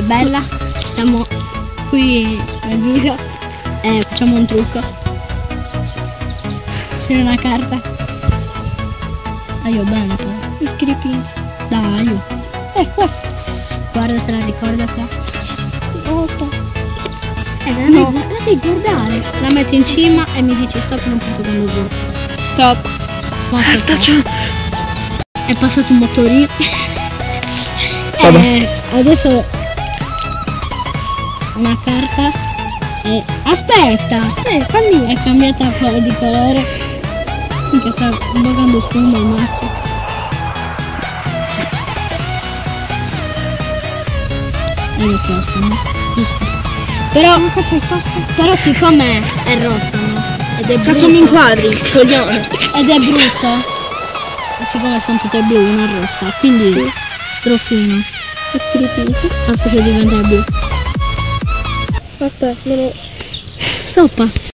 bella, stiamo qui nel video e facciamo un trucco. C'è una carta. Io bento. Scrivi. Dai, io. Qua. Guardatela, ricordatela. No. La devi guardare. La metto in cima e mi dici stop non punto quando giù. Stop. È passato un motorino. Vabbè. Adesso una carta e aspetta, fammi, è cambiata di colore. Minchia, sta bucando fumo il mazzo. È questa, no? Giusto. Però siccome è rossa, no? Ed è Cazzo mi inquadri, coglione. ed è brutto, e siccome sono tutte blu, una rossa, quindi strofino. Aspetta se diventa blu. Aspetta, Stoppa.